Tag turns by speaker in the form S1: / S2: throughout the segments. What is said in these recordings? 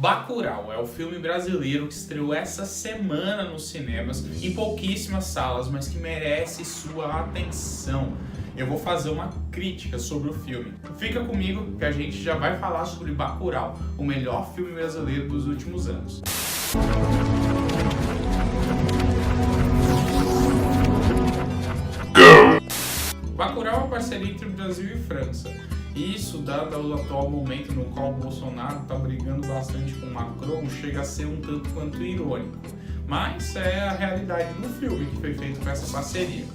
S1: Bacurau é o filme brasileiro que estreou essa semana nos cinemas, em pouquíssimas salas, mas que merece sua atenção. Eu vou fazer uma crítica sobre o filme. Fica comigo que a gente já vai falar sobre Bacurau, o melhor filme brasileiro dos últimos anos. Bacurau é uma parceria entre o Brasil e França. Isso, dado o atual momento no qual o Bolsonaro está brigando bastante com o Macron, chega a ser um tanto quanto irônico. Mas é a realidade do filme que foi feito com essa parceria.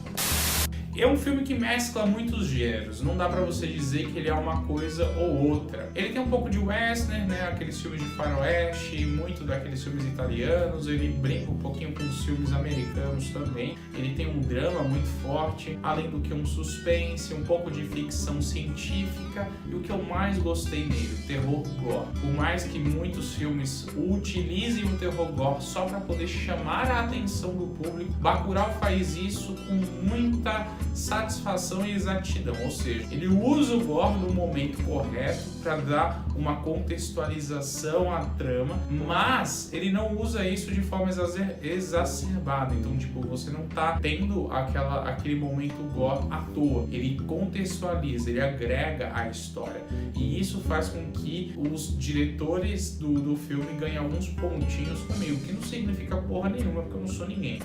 S1: É um filme que mescla muitos gêneros, não dá pra você dizer que ele é uma coisa ou outra. Ele tem um pouco de western, né, aqueles filmes de faroeste, muito daqueles filmes italianos, ele brinca um pouquinho com os filmes americanos também. Ele tem um drama muito forte, além do que um suspense, um pouco de ficção científica e o que eu mais gostei nele, o terror gore. Por mais que muitos filmes utilizem o terror gore só para poder chamar a atenção do público, Bacurau faz isso com muita satisfação e exatidão, ou seja, ele usa o gore no momento correto para dar uma contextualização à trama, mas ele não usa isso de forma exacerbada, então tipo, você não tá tendo aquele momento gore à toa, ele contextualiza, ele agrega a história, e isso faz com que os diretores do filme ganhem alguns pontinhos comigo, que não significa porra nenhuma, porque eu não sou ninguém.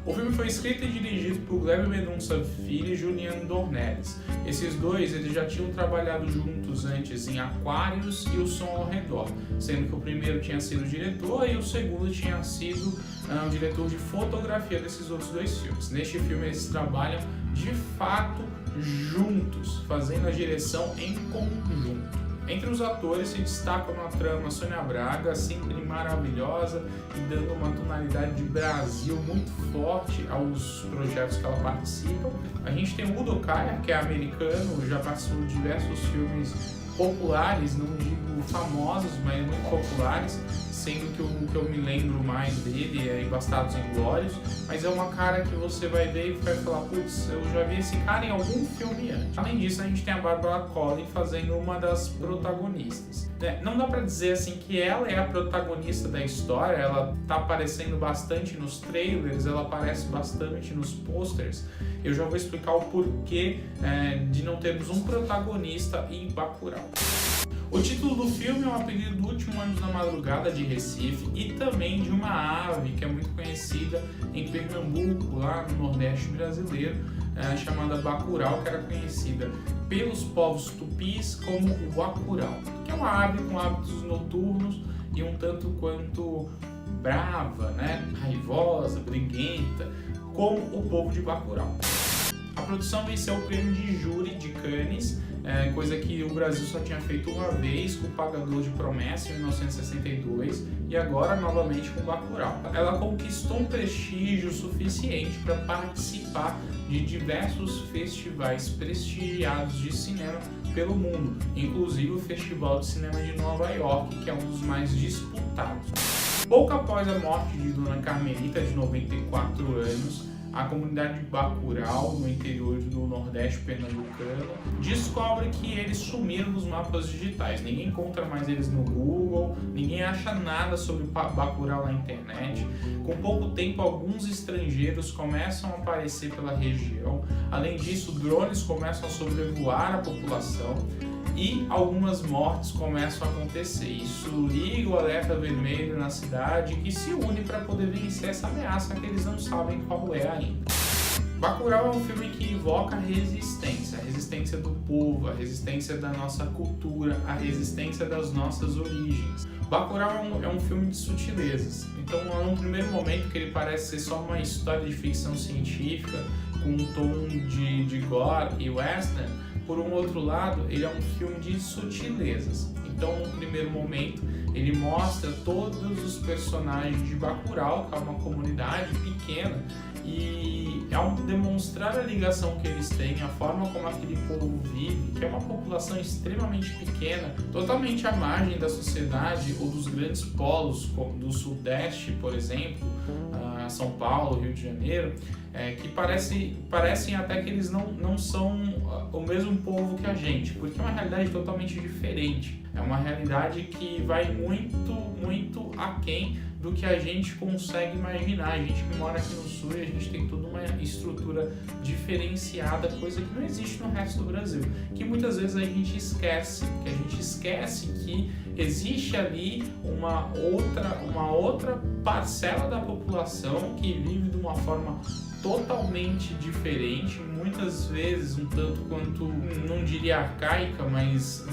S1: O filme foi escrito e dirigido por Glêber Mendonça Filho e Juliano Dornelles. Esses dois eles já tinham trabalhado juntos antes em Aquários e O Som ao Redor, sendo que o primeiro tinha sido o diretor e o segundo tinha sido o diretor de fotografia desses outros dois filmes. Neste filme eles trabalham de fato juntos, fazendo a direção em conjunto. Entre os atores se destacam na trama Sônia Braga, sempre maravilhosa e dando uma tonalidade de Brasil muito forte aos projetos que ela participa. A gente tem o Udo Kier, que é americano, já participou de diversos filmes populares, não digo famosos, mas muito populares, sendo que o que eu me lembro mais dele é em Bastardos Inglórios, mas é uma cara que você vai ver e vai falar, putz, eu já vi esse cara em algum filme antes. Além disso, a gente tem a Bárbara Collin fazendo uma das protagonistas. Não dá pra dizer assim que ela é a protagonista da história, ela tá aparecendo bastante nos trailers, ela aparece bastante nos posters. Eu já vou explicar o porquê de não termos um protagonista em Bacurau. O título do filme é um apelido do Último Ônibus da Madrugada de Recife e também de uma ave que é muito conhecida em Pernambuco, lá no Nordeste brasileiro, chamada Bacurau, que era conhecida pelos povos tupis como o Bacurau, que é uma ave com hábitos noturnos e um tanto quanto brava, né? Raivosa, briguenta, como o povo de Bacurau. A produção venceu o prêmio de júri de Cannes, coisa que o Brasil só tinha feito uma vez com o Pagador de Promessa em 1962 e agora novamente com Bacurau. Ela conquistou um prestígio suficiente para participar de diversos festivais prestigiados de cinema pelo mundo, inclusive o Festival de Cinema de Nova York, que é um dos mais disputados. Pouco após a morte de Dona Carmelita, de 94 anos, a comunidade de Bacurau, no interior do Nordeste pernambucano, descobre que eles sumiram dos mapas digitais. Ninguém encontra mais eles no Google, ninguém acha nada sobre Bacurau na internet. Com pouco tempo, alguns estrangeiros começam a aparecer pela região. Além disso, drones começam a sobrevoar a população e algumas mortes começam a acontecer. Isso liga o alerta vermelho na cidade, que se une para poder vencer essa ameaça que eles não sabem qual é ainda. Bacurau é um filme que invoca a resistência do povo, a resistência da nossa cultura, a resistência das nossas origens. Bacurau é um filme de sutilezas, então num primeiro momento que ele parece ser só uma história de ficção científica com um tom de gore e western, por um outro lado, ele é um filme de sutilezas. Então, no primeiro momento, ele mostra todos os personagens de Bacurau, que é uma comunidade pequena, e ao demonstrar a ligação que eles têm, a forma como aquele povo vive, que é uma população extremamente pequena, totalmente à margem da sociedade ou dos grandes polos, como do Sudeste, por exemplo, São Paulo, Rio de Janeiro, que parecem até que eles não são o mesmo povo que a gente, porque é uma realidade totalmente diferente. É uma realidade que vai muito aquém do que a gente consegue imaginar. A gente que mora aqui no sul, a gente tem toda uma estrutura diferenciada, coisa que não existe no resto do Brasil, que muitas vezes a gente esquece, que existe ali uma outra parcela da população que vive de uma forma totalmente diferente, muitas vezes um tanto quanto, não diria arcaica, mas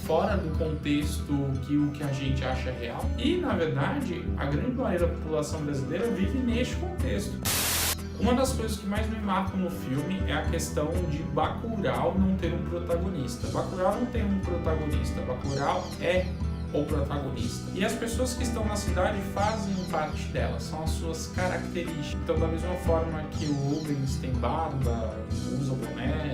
S1: fora do contexto que o que a gente acha real. E, na verdade, a grande maioria da população brasileira vive neste contexto. Uma das coisas que mais me marcam no filme é a questão de Bacurau não ter um protagonista. Bacurau não tem um protagonista, Bacurau é o protagonista. E as pessoas que estão na cidade fazem parte dela, são as suas características. Então, da mesma forma que o Rubens tem barba, usa boné,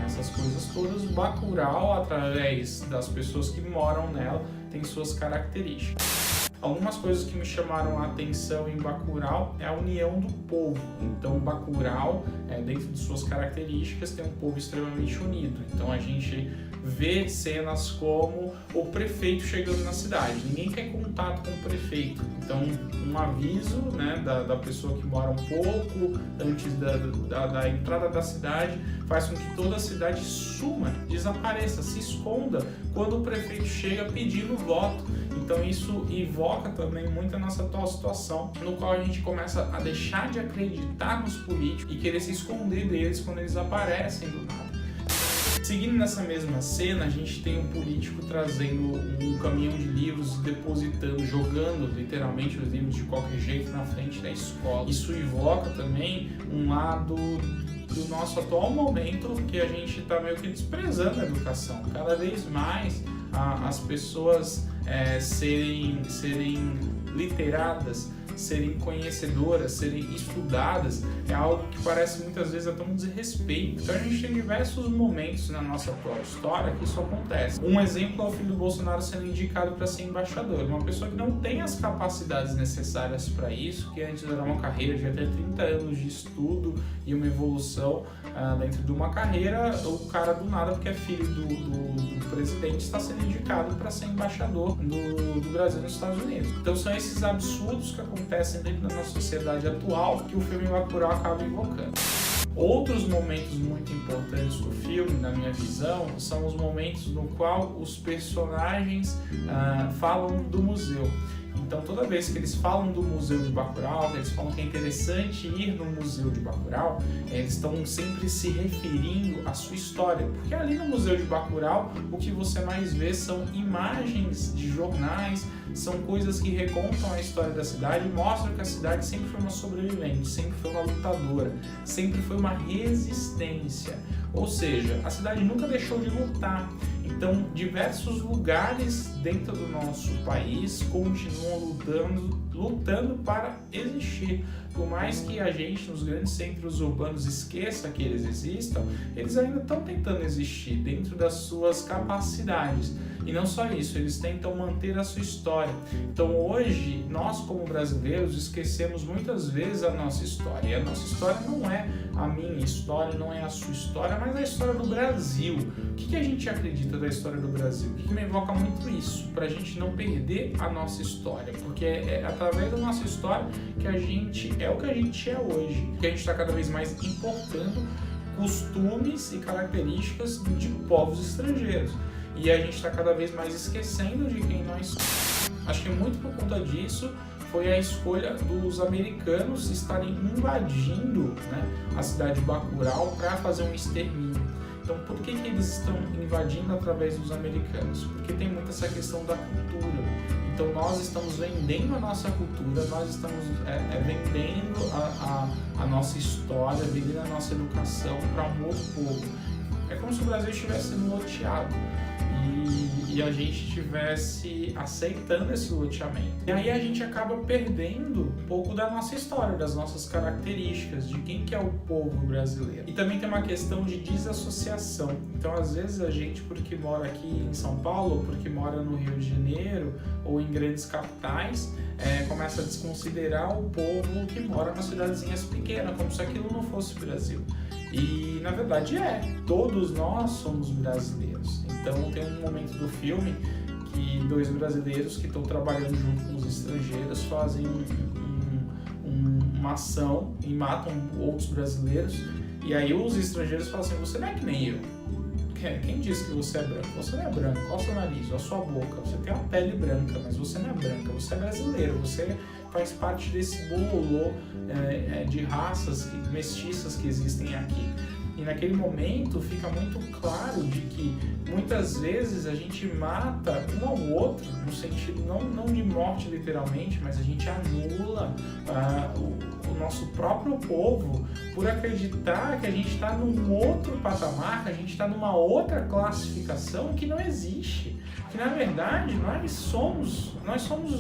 S1: essas coisas todas, o Bacurau, através das pessoas que moram nela, tem suas características. Algumas coisas que me chamaram a atenção em Bacurau é a união do povo. Então, Bacurau, dentro de suas características, tem um povo extremamente unido. Então, a gente vê cenas como o prefeito chegando na cidade. Ninguém quer contato com o prefeito. Então, um aviso, né, da pessoa que mora um pouco antes da entrada da cidade faz com que toda a cidade suma, desapareça, se esconda quando o prefeito chega pedindo voto. Então isso evoca também muito a nossa atual situação, no qual a gente começa a deixar de acreditar nos políticos e querer se esconder deles quando eles aparecem do nada. Seguindo nessa mesma cena, a gente tem um político trazendo um caminhão de livros e depositando, jogando literalmente os livros de qualquer jeito na frente da escola. Isso evoca também um lado do nosso atual momento, que a gente está meio que desprezando a educação. Cada vez mais as pessoas serem literadas, serem conhecedoras, serem estudadas, é algo que parece muitas vezes até um desrespeito. Então a gente tem diversos momentos na nossa atual história que isso acontece. Um exemplo é o filho do Bolsonaro sendo indicado para ser embaixador. Uma pessoa que não tem as capacidades necessárias para isso, que antes era uma carreira de até 30 anos de estudo e uma evolução dentro de uma carreira, o cara do nada, porque é filho do presidente, está sendo indicado para ser embaixador do Brasil nos Estados Unidos. Então são esses absurdos que acontecem dentro da nossa sociedade atual que o filme Bacurau acaba invocando. Outros momentos muito importantes do filme, na minha visão, são os momentos no qual os personagens falam do museu. Então, toda vez que eles falam do Museu de Bacurau, eles falam que é interessante ir no Museu de Bacurau, eles estão sempre se referindo à sua história. Porque ali no Museu de Bacurau, o que você mais vê são imagens de jornais, são coisas que recontam a história da cidade e mostram que a cidade sempre foi uma sobrevivente, sempre foi uma lutadora, sempre foi uma resistência. Ou seja, a cidade nunca deixou de lutar. Então, diversos lugares dentro do nosso país continuam lutando para existir. Por mais que a gente, nos grandes centros urbanos, esqueça que eles existam, eles ainda estão tentando existir dentro das suas capacidades. E não só isso, eles tentam manter a sua história. Então hoje, nós como brasileiros esquecemos muitas vezes a nossa história. E a nossa história não é a minha história, não é a sua história, mas a história do Brasil. O que a gente acredita da história do Brasil? O que me evoca muito isso? Para a gente não perder a nossa história. Porque é através da nossa história que a gente é o que a gente é hoje. Que a gente está cada vez mais importando costumes e características de povos estrangeiros. E a gente está cada vez mais esquecendo de quem nós somos. Acho que muito por conta disso foi a escolha dos americanos estarem invadindo, né, a cidade de Bacurau para fazer um extermínio. Então, por que eles estão invadindo através dos americanos? Porque tem muito essa questão da cultura. Então, nós estamos vendendo a nossa cultura, nós estamos vendendo a nossa história, vendendo a nossa educação para um outro povo. É como se o Brasil estivesse sendo loteado e a gente estivesse aceitando esse loteamento. E aí a gente acaba perdendo um pouco da nossa história, das nossas características, de quem que é o povo brasileiro. E também tem uma questão de desassociação. Então, às vezes, a gente, porque mora aqui em São Paulo, ou porque mora no Rio de Janeiro, ou em grandes capitais, começa a desconsiderar o povo que mora nas cidadezinhas pequenas, como se aquilo não fosse Brasil. E, na verdade, todos nós somos brasileiros. Então, tem um momento do filme que dois brasileiros que estão trabalhando junto com os estrangeiros fazem uma ação e matam outros brasileiros, e aí os estrangeiros falam assim: você não é que nem eu. Quem disse que você é branco? Você não é branco. Qual o seu nariz? A sua boca? Você tem uma pele branca, mas você não é branca. Você é brasileiro. Você faz parte desse bololô de raças mestiças que existem aqui. E naquele momento fica muito claro de que muitas vezes a gente mata um ao outro, no sentido não de morte literalmente, mas a gente anula o nosso próprio povo por acreditar que a gente está num outro patamar, que a gente está numa outra classificação que não existe. Que na verdade nós somos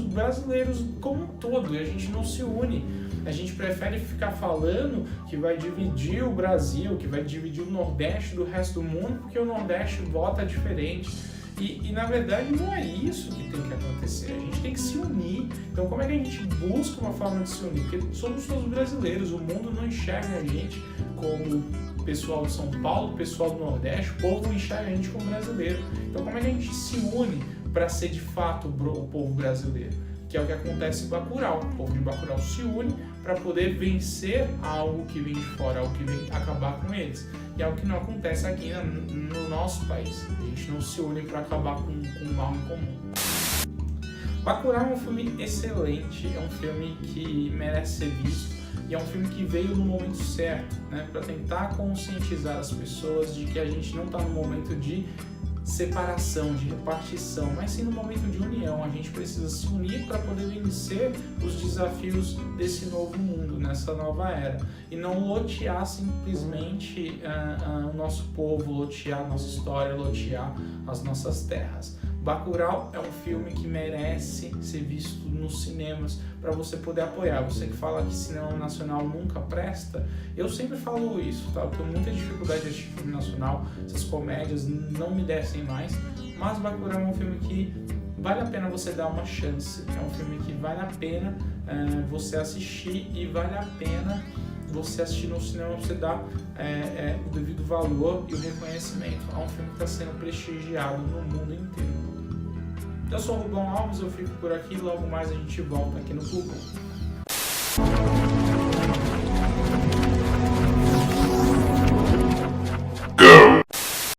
S1: brasileiros como um todo e a gente não se une. A gente prefere ficar falando que vai dividir o Brasil, que vai dividir o Nordeste do resto do mundo, porque o Nordeste vota diferente. E na verdade não é isso que tem que acontecer, a gente tem que se unir. Então como é que a gente busca uma forma de se unir? Porque somos todos brasileiros, o mundo não enxerga a gente como pessoal de São Paulo, pessoal do Nordeste, o povo enxerga a gente como brasileiro. Então como é que a gente se une para ser de fato o povo brasileiro? Que é o que acontece em Bacurau. O povo de Bacurau se une para poder vencer algo que vem de fora, algo que vem acabar com eles. E é algo que não acontece aqui no nosso país. A gente não se une para acabar com o mal em comum. Bacurau é um filme excelente, é um filme que merece ser visto e é um filme que veio no momento certo, né, para tentar conscientizar as pessoas de que a gente não está no momento de separação, de repartição, mas sim no momento de união. A gente precisa se unir para poder vencer os desafios desse novo mundo, nessa nova era, e não lotear simplesmente o nosso povo, lotear a nossa história, lotear as nossas terras. Bacurau é um filme que merece ser visto nos cinemas para você poder apoiar. Você que fala que cinema nacional nunca presta, eu sempre falo isso, tá? Eu tenho muita dificuldade de assistir filme nacional, essas comédias não me descem mais, mas Bacurau é um filme que vale a pena você dar uma chance, é um filme que vale a pena você assistir e vale a pena você assistir no cinema, você dar o devido valor e o reconhecimento. É um filme que está sendo prestigiado no mundo inteiro. Eu sou o Rubão Alves, eu fico por aqui, logo mais a gente volta aqui no Google.